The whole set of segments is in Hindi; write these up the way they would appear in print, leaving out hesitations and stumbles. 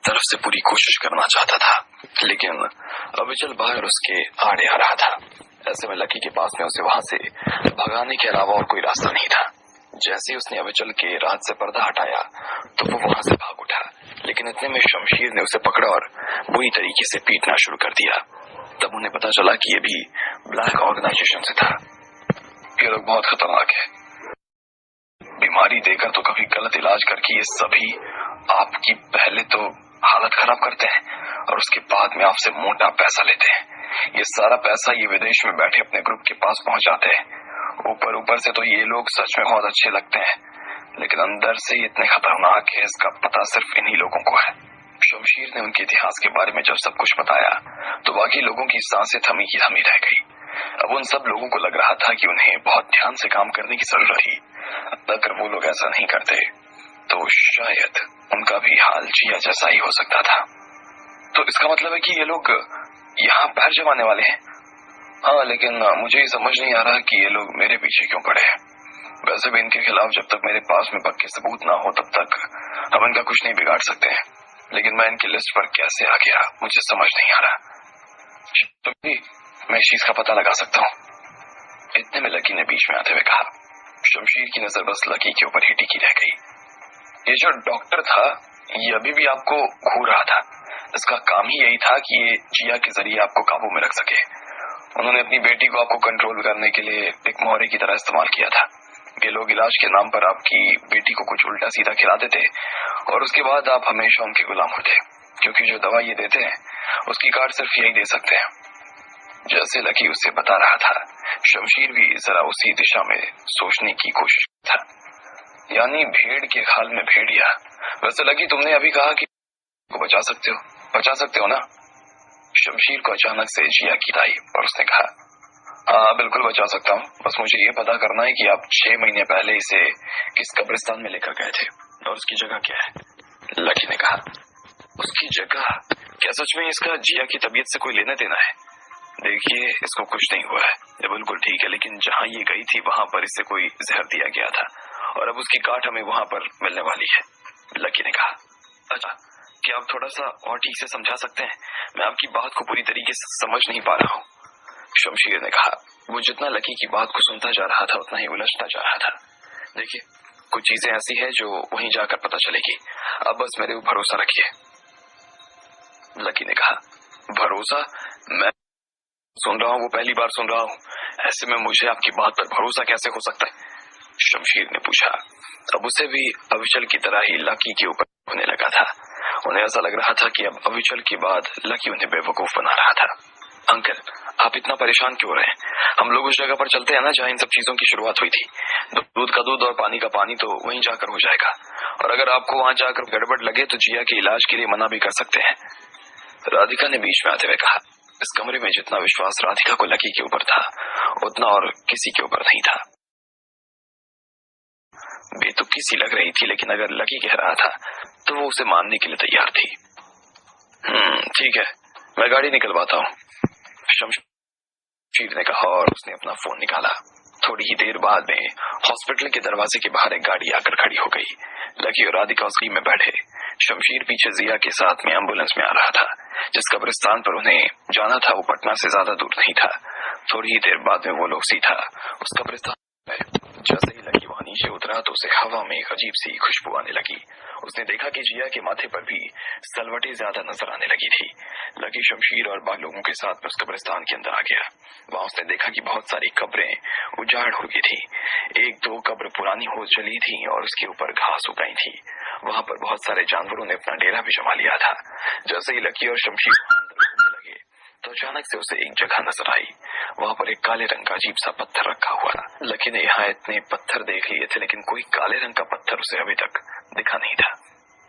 तरफ से पूरी कोशिश करना चाहता था, लेकिन अविचल बाहर उसके आड़े आ रहा था। ऐसे में लकी के पास में उसे वहां से भगाने के अलावा और कोई रास्ता नहीं था। जैसे ही उसने अविचल के रात से पर्दा हटाया तो वो वहां से भाग उठा, लेकिन इतने में शमशीर ने उसे पकड़ा और बुरी तरीके से पीटना शुरू कर दिया। तब उन्हें पता चला कि ये भी ब्लैक ऑर्गेनाइजेशन से था। ये लोग बहुत खतरनाक है, बीमारी देकर तो कभी गलत इलाज करके ये सभी आपकी पहले तो हालत खराब करते हैं और उसके बाद में आपसे मोटा पैसा लेते हैं। ये सारा पैसा ये विदेश में बैठे अपने ग्रुप के पास पहुंचाते हैं। ऊपर से तो ये लोग सच में बहुत अच्छे लगते हैं, लेकिन अंदर से इतने खतरनाक है इसका पता सिर्फ इन्हीं लोगों को है। शमशीर ने उनके इतिहास के बारे में जब सब कुछ बताया तो बाकी लोगों की सांसें थमी की थमी रह गई। अब उन सब लोगों को लग रहा था कि उन्हें बहुत ध्यान से काम करने की जरूरत थी। अगर वो लोग ऐसा नहीं करते तो शायद उनका भी हाल जिया जैसा ही हो सकता था। तो इसका मतलब है कि ये लोग यहाँ पैर जमाने वाले हैं। हाँ, लेकिन मुझे ये समझ नहीं आ रहा कि ये लोग मेरे पीछे क्यों पड़े हैं। वैसे भी इनके खिलाफ जब तक मेरे पास में पक्के सबूत ना हो तब तक हम इनका कुछ नहीं बिगाड़ सकते हैं, लेकिन मैं इनकी लिस्ट पर कैसे आ गया मुझे समझ नहीं आ रहा। तो भी मैं इस चीज का पता लगा सकता हूँ। इतने में लकी ने बीच में आते हुए कहा। शमशीर की नजर बस लकी के ऊपर ही टिकी रह गई। ये जो डॉक्टर था ये अभी भी आपको घूर रहा था। इसका काम ही यही था कि ये जिया के जरिए आपको काबू में रख सके। उन्होंने अपनी बेटी को आपको कंट्रोल करने के लिए एक मोहरे की तरह इस्तेमाल किया था। ये लोग इलाज के नाम पर आपकी बेटी को कुछ उल्टा सीधा खिलाते थे और उसके बाद आप हमेशा उनके गुलाम होते, क्योंकि जो दवा ये देते हैं उसकी कार्ड सिर्फ यही दे सकते हैं। जैसे लकी उसे बता रहा था, शमशीर भी जरा उसी दिशा में सोचने की कोशिश था। यानी भेड़ के खाल में भेड़िया। वैसे लकी तुमने अभी कहा कि को बचा सकते हो ना? शमशीर को अचानक से जिया की आई और उसने कहा, हाँ बिल्कुल बचा सकता हूँ, बस मुझे ये पता करना है कि आप 6 महीने पहले इसे किस कब्रिस्तान में लेकर गए थे और उसकी जगह क्या है। लकी ने कहा, उसकी जगह? क्या सच में इसका जिया की तबीयत से कोई लेना देना है? देखिए, इसको कुछ नहीं हुआ है, ये बिल्कुल ठीक है, लेकिन जहाँ ये गई थी वहां पर इसे कोई जहर दिया गया था और अब उसकी काट हमें वहां पर मिलने वाली है। लकी ने कहा, अच्छा, क्या आप थोड़ा सा और ठीक से समझा सकते हैं? मैं आपकी बात को पूरी तरीके से समझ नहीं पा रहा हूँ। शमशीर ने कहा। वो जितना लकी की बात को सुनता जा रहा था उतना ही उलझता जा रहा था। देखिए, कुछ चीजें ऐसी है जो वहीं जाकर पता चलेगी, अब बस मेरे ऊपर भरोसा रखिए। लकी ने कहा, भरोसा? मैं सुन रहा हूँ, वो पहली बार सुन रहा हूँ, ऐसे में मुझे आपकी बात पर भरोसा कैसे हो सकता है? शमशीर ने पूछा। अब उसे भी अविचल की तरह ही लकी के ऊपर होने लगा था। उन्हें ऐसा लग रहा था कि अब अविचल के बाद लकी उन्हें बेवकूफ बना रहा था। अंकल, आप इतना परेशान क्यों रहे? हम लोग उस जगह पर चलते हैं ना जहाँ इन सब चीजों की शुरुआत हुई थी। दूध का दूध और पानी का पानी तो वहीं जाकर हो जाएगा, और अगर आपको वहां जाकर गड़बड़ लगे तो जिया के इलाज के लिए मना भी कर सकते हैं। राधिका ने बीच में आते हुए कहा। इस कमरे में जितना विश्वास राधिका को लकी के ऊपर था उतना और किसी के ऊपर नहीं था। बेतुकी सी लग रही थी, लेकिन अगर लकी कह रहा था तो वो उसे मानने के लिए तैयार थी। ठीक है, मैं गाड़ी निकलवाता हूँ, शमशीर ने कहा और उसने अपना फोन निकाला। थोड़ी ही देर बाद में हॉस्पिटल के दरवाजे के बाहर एक गाड़ी आकर खड़ी हो गई। लकी और राधिका उस में बैठे। शमशीर पीछे जिया के साथ में एम्बुलेंस में आ रहा था। जिस कब्रिस्तान पर उन्हें जाना था वो पटना से ज्यादा दूर नहीं था। थोड़ी ही देर बाद में वो लोग सीधा उस कब्रिस्तान में। जैसे ही लकी वहां नीचे उतरा तो उसे हवा में एक अजीब सी खुशबू आने लगी। उसने देखा कि जिया के माथे पर भी सलवटें ज्यादा नजर आने लगी थी। लकी शमशीर और बाकी लोगों के साथ उस कब्रिस्तान के अंदर आ गया। वहां उसने देखा कि बहुत सारी कब्रें उजाड़ हो गई थी। 1-2 कब्र पुरानी हो चली थी और उसके ऊपर घास उगाई थी। वहां पर बहुत सारे जानवरों ने अपना डेरा भी जमा लिया था। जैसे ही लकी और शमशीर अंदर घूमने लगे तो अचानक से उसे एक जगह नजर आई। वहां पर एक काले रंग का अजीब सा पत्थर रखा हुआ था। लकी ने यहाँ इतने पत्थर देख लिए थे, लेकिन कोई काले रंग का पत्थर उसे अभी तक दिखा नहीं था।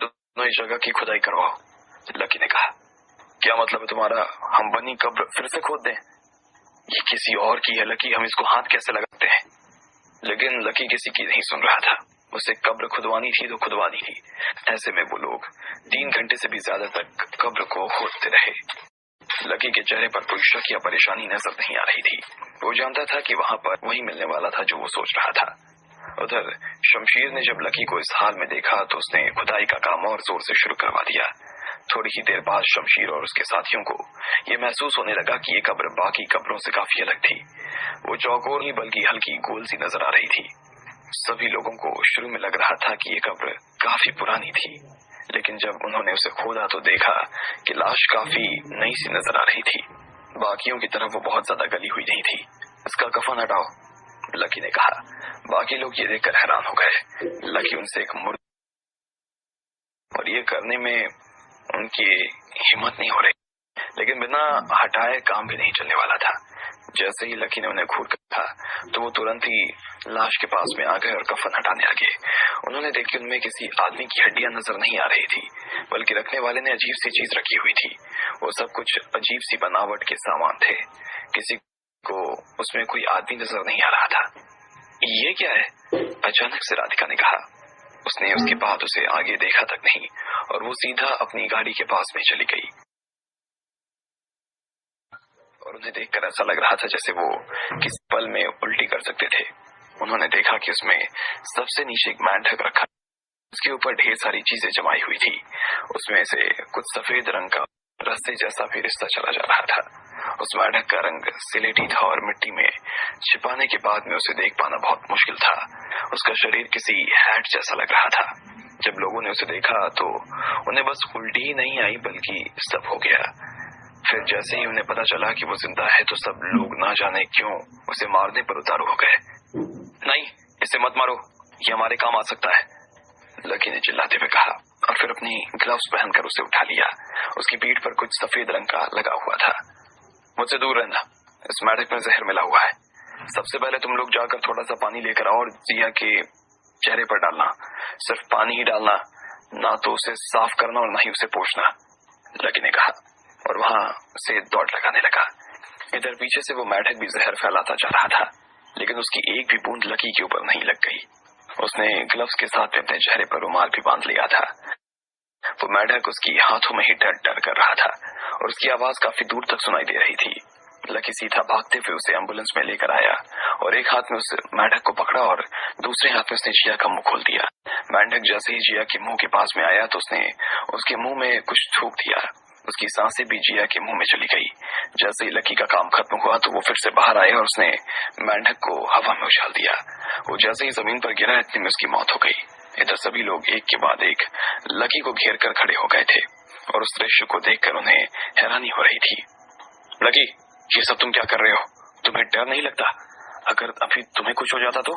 दोनों इस जगह की खुदाई करवाओ, लकी ने कहा। क्या मतलब है तुम्हारा? हम बनी कब्र फिर से खोद दें? ये किसी और की है लकी, हम इसको हाथ कैसे लगाते हैं? लेकिन लकी किसी की नहीं सुन रहा था। उसे कब्र खुदवानी थी तो खुदवानी थी। ऐसे में वो लोग 3 घंटे से भी ज्यादा तक कब्र को खोदते रहे। लकी के चेहरे पर कोई शक या परेशानी नजर नहीं आ रही थी। वो जानता था कि वहां पर वही मिलने वाला था जो वो सोच रहा था। उधर शमशीर ने जब लकी को इस हाल में देखा तो उसने खुदाई का काम और जोर से शुरू करवा दिया। थोड़ी ही देर बाद शमशीर और उसके साथियों को ये महसूस होने लगा कि ये कब्र बाकी कब्रों से काफी अलग थी। वो चौकोर नहीं बल्कि हल्की गोल सी नजर आ रही थी। सभी लोगों को शुरू में लग रहा था कि ये कब्र काफी पुरानी थी, लेकिन जब उन्होंने उसे खोदा तो देखा कि लाश काफी नई सी नजर आ रही थी। बाकियों की तरफ वो बहुत ज्यादा गली हुई नहीं थी। इसका कफन हटाओ, लकी ने कहा। बाकी लोग ये देखकर हैरान हो गए। लकी उनसे एक मुर्दा और ये करने में उनकी हिम्मत नहीं हो रही, लेकिन बिना हटाए काम भी नहीं चलने वाला था। जैसे ही लकी ने उन्हें घूर कर कहा तो वो तुरंत ही लाश के पास में आ गए और कफन हटाने लगे। उन्होंने देखी उनमें किसी आदमी की हड्डियां नजर नहीं आ रही थी, बल्कि रखने वाले ने अजीब सी चीज रखी हुई थी। वो सब कुछ अजीब सी बनावट के सामान थे। किसी को उसमें कोई आदमी नजर नहीं आ रहा था। ये क्या है? अचानक से राधिका ने कहा। उसने उसके बाद उसे आगे देखा तक नहीं और वो सीधा अपनी गाड़ी के पास में चली गई। और उन्हें देखकर ऐसा लग रहा था जैसे वो किसी पल में उल्टी कर सकते थे। उन्होंने देखा कि उसमें सबसे नीचे एक मेंढक रखा, उसके ऊपर ढेर सारी चीजें जमाई हुई थी। उसमें से कुछ सफेद रंग का रस्ते जैसा भी रिश्ता चला जा रहा था। उस मेंढक का रंग सिलेटी था और मिट्टी में छिपाने के बाद में उसे देख पाना बहुत मुश्किल था। उसका शरीर किसी हैट जैसा लग रहा था। जब लोगों ने उसे देखा तो उन्हें बस उल्टी ही नहीं आई बल्कि सब हो गया। फिर जैसे ही उन्हें पता चला कि वो जिंदा है तो सब लोग ना जाने क्यों उसे मारने पर उतारू हो गए। नहीं, इसे मत मारो, ये हमारे काम आ सकता है, लकी ने चिल्लाते हुए कहा और फिर अपनी ग्लव्स पहनकर उसे उठा लिया। उसकी पीठ पर कुछ सफेद रंग का लगा हुआ था। मुझसे दूर रहना, इस मेंढक में जहर मिला हुआ है। सबसे पहले तुम लोग जाकर थोड़ा सा पानी लेकर आओ और जिया के चेहरे पर डालना। सिर्फ पानी ही डालना, ना तो उसे साफ करना और ना ही उसे पोंछना, लकी ने कहा और वहां से दौड़ लगाने लगा। इधर पीछे से वो मेंढक भी जहर फैलाता जा रहा था, लेकिन उसकी एक भी बूंद लकी के ऊपर नहीं लग गई। उसने ग्लव्स के साथ अपने चेहरे पर रुमाल भी बांध लिया था। वो मेंढक उसकी हाथों में ही डर डर कर रहा था और उसकी आवाज काफी दूर तक सुनाई दे रही थी। लकी सीधा भागते हुए उसे एम्बुलेंस में लेकर आया और एक हाथ में उस मेंढक को पकड़ा और दूसरे हाथ में उसने जिया का मुंह खोल दिया। मेंढक जैसे ही जिया के मुंह के पास में आया तो उसने उसके मुंह में कुछ थूक दिया। उसकी सांसें भी जिया के मुंह में चली गई। जैसे ही लकी का काम खत्म हुआ तो वो फिर से बाहर आया और उसने मेंढक को हवा में उछाल दिया। वो जैसे ही जमीन पर गिरा इतने में उसकी मौत हो गई। इधर सभी लोग एक के बाद एक लकी को घेर कर खड़े हो गए थे और उस दृश्य को देखकर उन्हें हैरानी हो रही थी। लकी, ये सब तुम क्या कर रहे हो? तुम्हें डर नहीं लगता? अगर अभी तुम्हें कुछ हो जाता तो?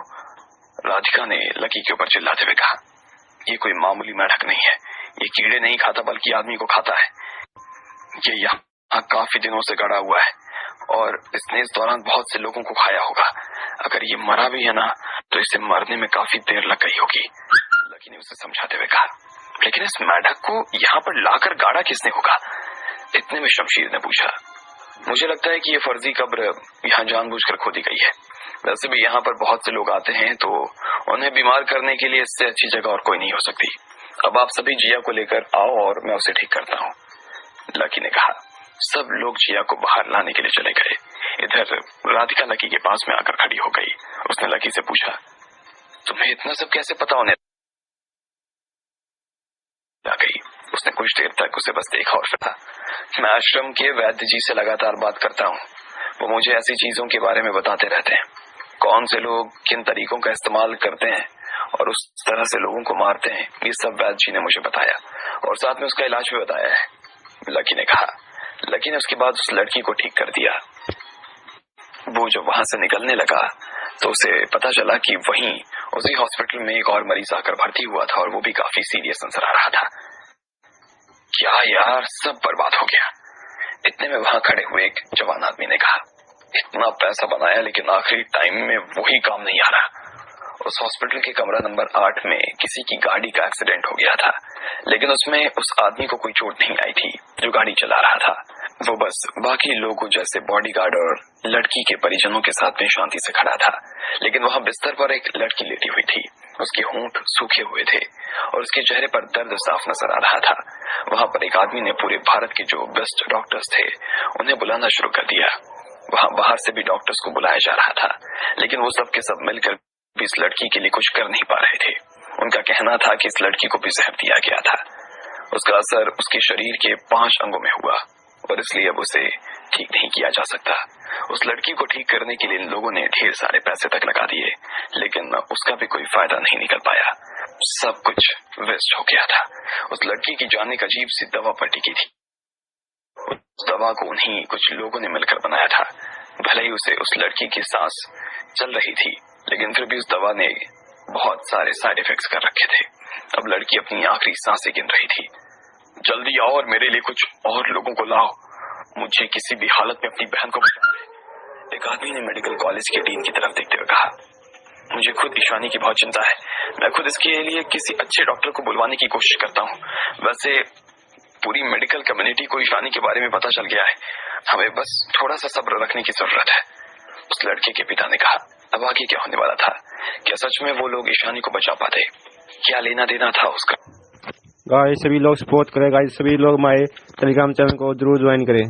राधिका ने लकी के ऊपर चिल्लाते हुए कहा। ये कोई मामूली मेंढक नहीं है, ये कीड़े नहीं खाता बल्कि आदमी को खाता है। ये यहाँ काफी दिनों से गड़ा हुआ है और इसने इस दौरान बहुत से लोगों को खाया होगा। अगर ये मरा भी है ना तो इसे मरने में काफी देर लग गई होगी, लकी ने उसे समझाते हुए कहा। लेकिन इस मेंढक को यहाँ पर लाकर गाड़ा किसने होगा? इतने में शमशीर ने पूछा। मुझे लगता है कि ये फर्जी कब्र यहाँ जानबूझकर खोदी गई है। वैसे भी यहाँ पर बहुत से लोग आते हैं तो उन्हें बीमार करने के लिए इससे अच्छी जगह और कोई नहीं हो सकती। अब आप सभी जिया को लेकर आओ और मैं उसे ठीक करता हूँ, लकी ने कहा। सब लोग जिया को बाहर लाने के लिए चले गए। इधर राधिका लकी के पास में आकर खड़ी हो गई। उसने लकी से पूछा, तुम्हें इतना सब कैसे पता होने गई? उसने कुछ देर तक उसे बस देखा और फिर, मैं आश्रम के वैद्य जी से लगातार बात करता हूँ। वो मुझे ऐसी चीजों के बारे में बताते रहते हैं, कौन से लोग किन तरीकों का इस्तेमाल करते हैं और उस तरह से लोगों को मारते हैं। ये सब वैद्य जी ने मुझे बताया और साथ में उसका इलाज भी बताया है, लकी ने कहा। लकी ने उसके बाद उस लड़की को ठीक कर दिया। वो जब वहां से निकलने लगा तो उसे पता चला कि वहीं उसी हॉस्पिटल में एक और मरीज आकर भर्ती हुआ था और वो भी काफी सीरियस नजर आ रहा था। क्या यार, सब बर्बाद हो गया। इतने में वहां खड़े हुए एक जवान आदमी ने कहा, इतना पैसा बनाया लेकिन आखिरी टाइम में वही काम नहीं आ रहा। उस हॉस्पिटल के कमरा नंबर 8 में किसी की गाड़ी का एक्सीडेंट हो गया था, लेकिन उसमें उस आदमी को कोई चोट नहीं आई थी जो गाड़ी चला रहा था। वो बस बाकी लोगों जैसे बॉडीगार्ड और लड़की के परिजनों के साथ में शांति से खड़ा था। लेकिन वहां बिस्तर पर एक लड़की लेटी हुई थी। उसके होंठ सूखे हुए थे और उसके चेहरे पर दर्द साफ नजर आ रहा था। वहां पर एक आदमी ने पूरे भारत के जो बेस्ट डॉक्टर्स थे उन्हें बुलाना शुरू कर दिया। वहां बाहर से भी डॉक्टर्स को बुलाया जा रहा था, लेकिन वो सब के सब मिलकर भी इस लड़की के लिए कुछ कर नहीं पा रहे थे। उनका कहना था कि इस लड़की को भी जहर दिया गया था। उसका असर उसके शरीर के 5 अंगों में हुआ और इसलिए अब उसे ठीक नहीं किया जा सकता। उस लड़की को ठीक करने के लिए इन लोगों ने ढेर सारे पैसे तक लगा दिए, लेकिन उसका भी कोई फायदा नहीं निकल पाया। सब कुछ वेस्ट हो गया था। उस लड़की की जान एक अजीब सी दवा पर टिकी थी। उस दवा को उन्हीं कुछ लोगों ने मिलकर बनाया था। भले ही उसे उस लड़की की सांस चल रही थी, लेकिन फिर भी उस दवा ने बहुत सारे साइड इफेक्ट्स कर रखे थे। अब लड़की अपनी आखिरी सांसें गिन रही थी। जल्दी आओ और मेरे लिए कुछ और लोगों को लाओ, मुझे किसी भी हालत में अपनी बहन को बचाना है। एक आदमी ने मेडिकल कॉलेज के डीन की तरफ देखते हुए कहा, मुझे खुद ईशानी की बहुत चिंता है। मैं खुद इसके लिए किसी अच्छे डॉक्टर को बुलवाने की कोशिश करता हूँ। वैसे पूरी मेडिकल कम्युनिटी को ईशानी के बारे में पता चल गया है, हमें बस थोड़ा सा सब्र रखने की जरूरत है। उस लड़के के पिता ने कहा, अब आगे क्या होने वाला था? क्या सच में वो लोग ईशानी को बचा पाते? क्या लेना देना था उसका? गाइस सभी लोग सपोर्ट करें, गाइस सभी लोग हमारे टेलीग्राम चैनल को जरूर ज्वाइन करें।